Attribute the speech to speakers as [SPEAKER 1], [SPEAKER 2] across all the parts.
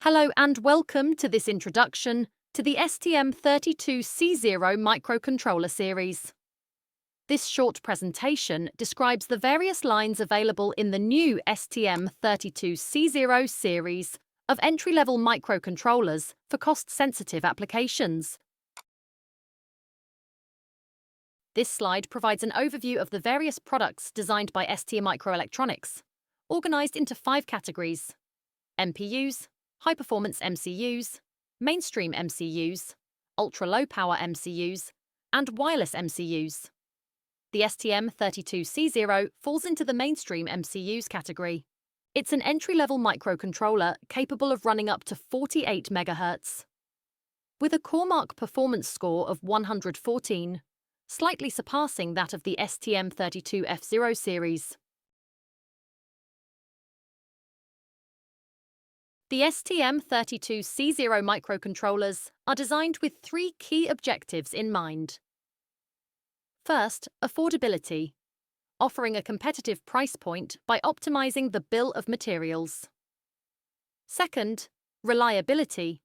[SPEAKER 1] Hello and welcome to this introduction to the STM32C0 microcontroller series. This short presentation describes the various lines available in the new STM32C0 series of entry-level microcontrollers for cost-sensitive applications. This slide provides an overview of the various products designed by STMicroelectronics, organized into 5 categories: MPUs, high-performance MCUs, mainstream MCUs, ultra-low-power MCUs, and wireless MCUs. The STM32C0 falls into the mainstream MCUs category. It's an entry-level microcontroller capable of running up to 48 MHz. With a CoreMark performance score of 114, slightly surpassing that of the STM32F0 series. The STM32C0 microcontrollers are designed with 3 key objectives in mind. First, affordability, offering a competitive price point by optimizing the bill of materials. Second, reliability,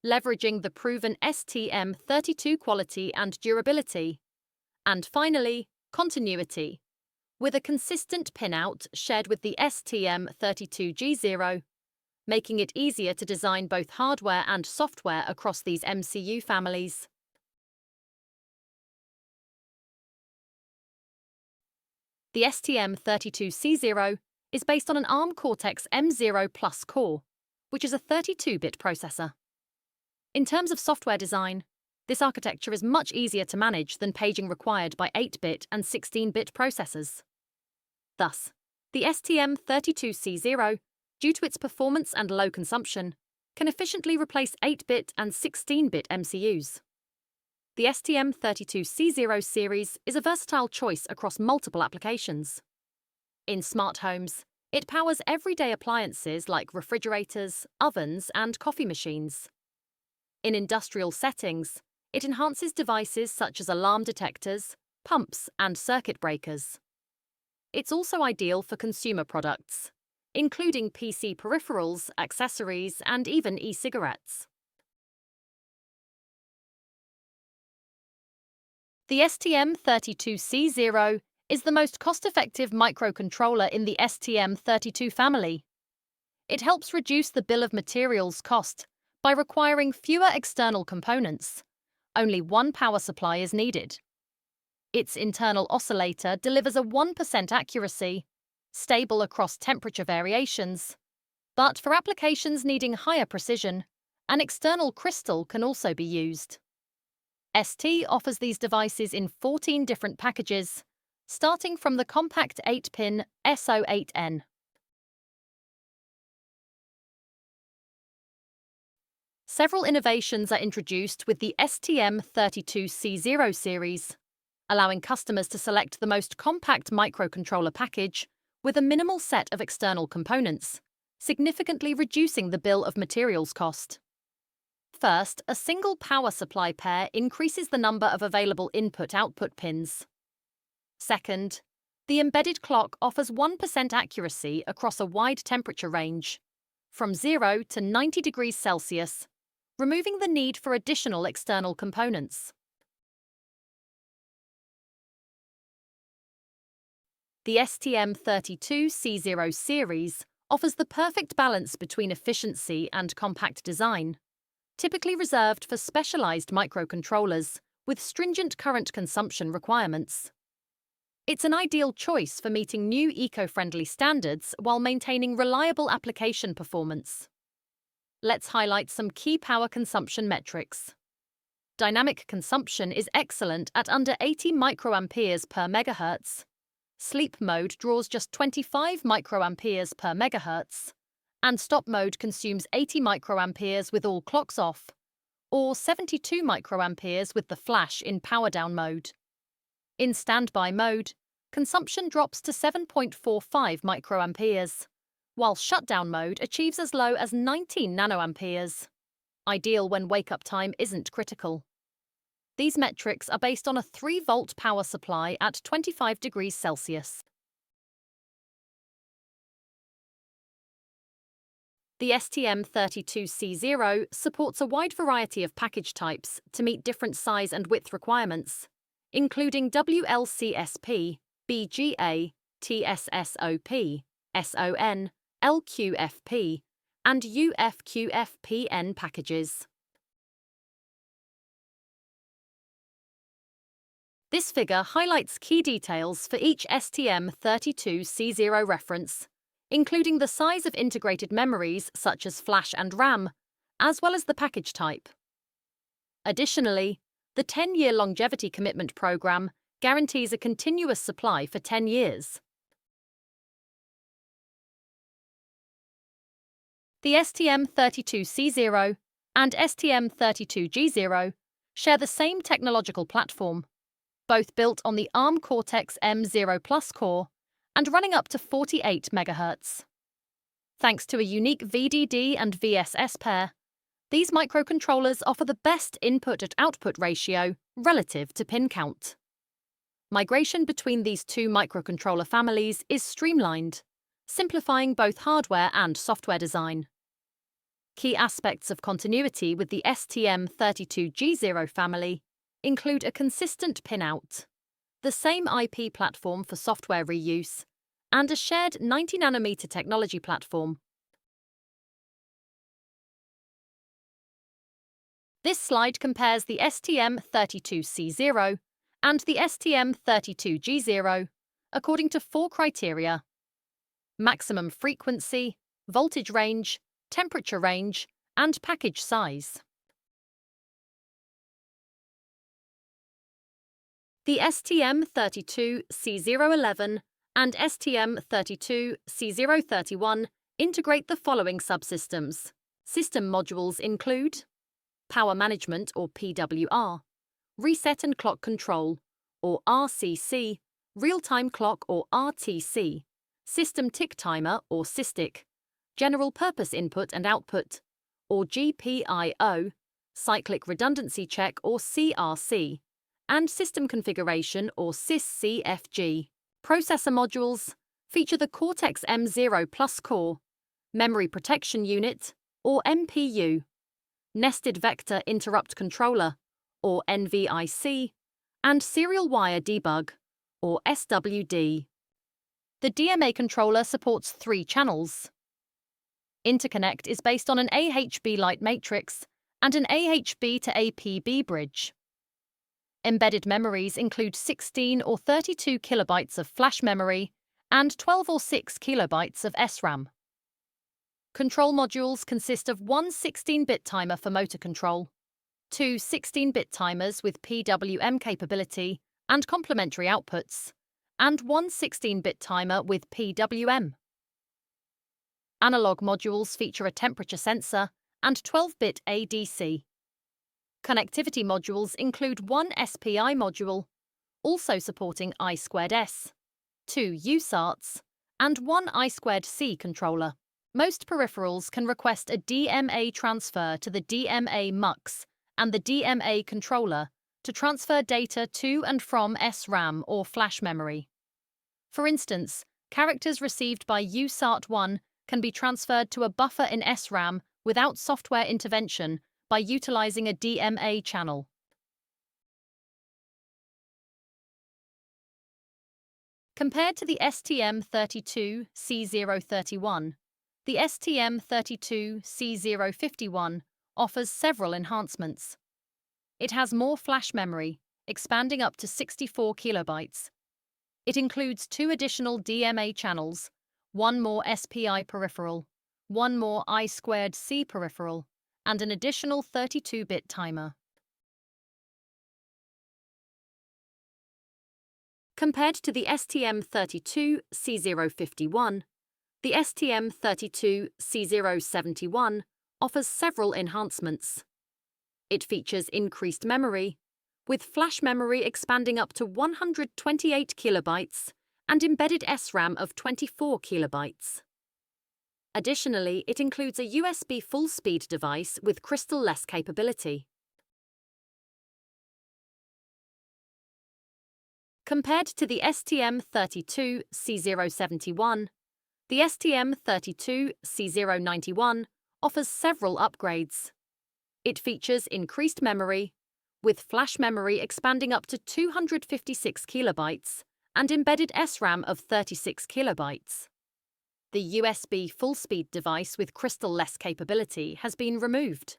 [SPEAKER 1] leveraging the proven STM32 quality and durability. And finally, continuity, with a consistent pinout shared with the STM32G0, making it easier to design both hardware and software across these MCU families. The STM32C0 is based on an Arm Cortex M0 Plus core, which is a 32-bit processor. In terms of software design, this architecture is much easier to manage than paging required by 8-bit and 16-bit processors. Thus, the STM32C0, due to its performance and low consumption, can efficiently replace 8-bit and 16-bit MCUs. The STM32C0 series is a versatile choice across multiple applications. In smart homes, it powers everyday appliances like refrigerators, ovens, and coffee machines. In industrial settings, it enhances devices such as alarm detectors, pumps, and circuit breakers. It's also ideal for consumer products, including PC peripherals, accessories, and even e-cigarettes. The STM32C0 is the most cost-effective microcontroller in the STM32 family. It helps reduce the bill of materials cost by requiring fewer external components. Only one power supply is needed. Its internal oscillator delivers a 1% accuracy, stable across temperature variations. But for applications needing higher precision, an external crystal can also be used. ST offers these devices in 14 different packages, starting from the compact 8-pin SO8N. Several innovations are introduced with the STM32C0 series, allowing customers to select the most compact microcontroller package with a minimal set of external components, significantly reducing the bill of materials cost. First, a single power supply pair increases the number of available input-output pins. Second, the embedded clock offers 1% accuracy across a wide temperature range, from 0 to 90 degrees Celsius, removing the need for additional external components. The STM32C0 series offers the perfect balance between efficiency and compact design, typically reserved for specialized microcontrollers with stringent current consumption requirements. It's an ideal choice for meeting new eco-friendly standards while maintaining reliable application performance. Let's highlight some key power consumption metrics. Dynamic consumption is excellent at under 80 microamperes per megahertz. Sleep mode draws just 25 microamperes per megahertz, and stop mode consumes 80 microamperes with all clocks off, or 72 microamperes with the flash in power down mode. In standby mode, consumption drops to 7.45 microamperes, while shutdown mode achieves as low as 19 nanoamperes, ideal when wake-up time isn't critical. These metrics are based on a 3-volt power supply at 25 degrees Celsius. The STM32C0 supports a wide variety of package types to meet different size and width requirements, including WLCSP, BGA, TSSOP, SON, LQFP, and UFQFPN packages. This figure highlights key details for each STM32C0 reference, including the size of integrated memories such as flash and RAM, as well as the package type. Additionally, the 10-year longevity commitment program guarantees a continuous supply for 10 years. The STM32C0 and STM32G0 share the same technological platform, both built on the Arm Cortex M0 Plus core and running up to 48 MHz. Thanks to a unique VDD and VSS pair, these microcontrollers offer the best input-to-output ratio relative to pin count. Migration between these two microcontroller families is streamlined, simplifying both hardware and software design. Key aspects of continuity with the STM32G0 family include a consistent pinout, the same IP platform for software reuse, and a shared 90nm technology platform. This slide compares the STM32C0 and the STM32G0 according to 4 criteria: maximum frequency, voltage range, temperature range, and package size. The STM32C011 and STM32C031 integrate the following subsystems. System modules include power management or PWR, reset and clock control or RCC, real-time clock or RTC, system tick timer or SysTick, general purpose input and output or GPIO, cyclic redundancy check or CRC, and system configuration or syscfg. Processor modules feature the Cortex M0 Plus core, memory protection unit or MPU, nested vector interrupt controller or NVIC, and serial wire debug or SWD. The DMA controller supports 3 channels. Interconnect is based on an AHB light matrix and an AHB to APB bridge. Embedded memories include 16 or 32 kilobytes of flash memory and 12 or 6 kilobytes of SRAM. Control modules consist of one 16-bit timer for motor control, 2 16-bit timers with PWM capability and complementary outputs, and one 16-bit timer with PWM. Analog modules feature a temperature sensor and 12-bit ADC. Connectivity modules include one SPI module, also supporting I2S, 2 USARTs, and one I2C controller. Most peripherals can request a DMA transfer to the DMA MUX and the DMA controller to transfer data to and from SRAM or flash memory. For instance, characters received by USART1 can be transferred to a buffer in SRAM without software intervention by utilizing a DMA channel. Compared to the STM32C031, the STM32C051 offers several enhancements. It has more flash memory, expanding up to 64 kilobytes. It includes 2 additional DMA channels, 1 more SPI peripheral, 1 more I2C peripheral, and an additional 32-bit timer. Compared to the STM32C051, the STM32C071 offers several enhancements. It features increased memory, with flash memory expanding up to 128 kilobytes and embedded SRAM of 24 kilobytes. Additionally, it includes a USB full-speed device with crystal-less capability. Compared to the STM32C071, The STM32C091 offers several upgrades. It features increased memory, with flash memory expanding up to 256 kilobytes and embedded SRAM of 36 kilobytes. The USB full-speed device with crystal-less capability has been removed.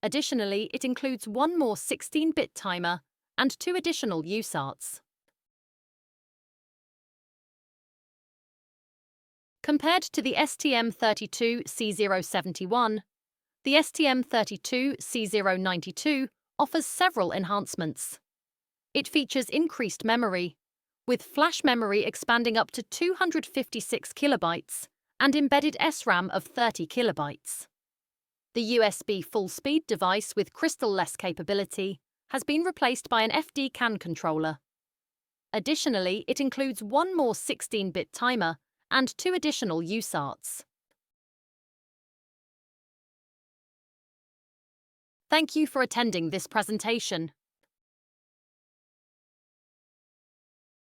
[SPEAKER 1] Additionally, it includes one more 16-bit timer and 2 additional USARTs. Compared to the STM32C071, the STM32C092 offers several enhancements. It features increased memory, with flash memory expanding up to 256 kilobytes and embedded SRAM of 30 kilobytes. The USB full-speed device with crystal-less capability has been replaced by an FD CAN controller. Additionally, it includes one more 16-bit timer and 2 additional USARTs. Thank you for attending this presentation.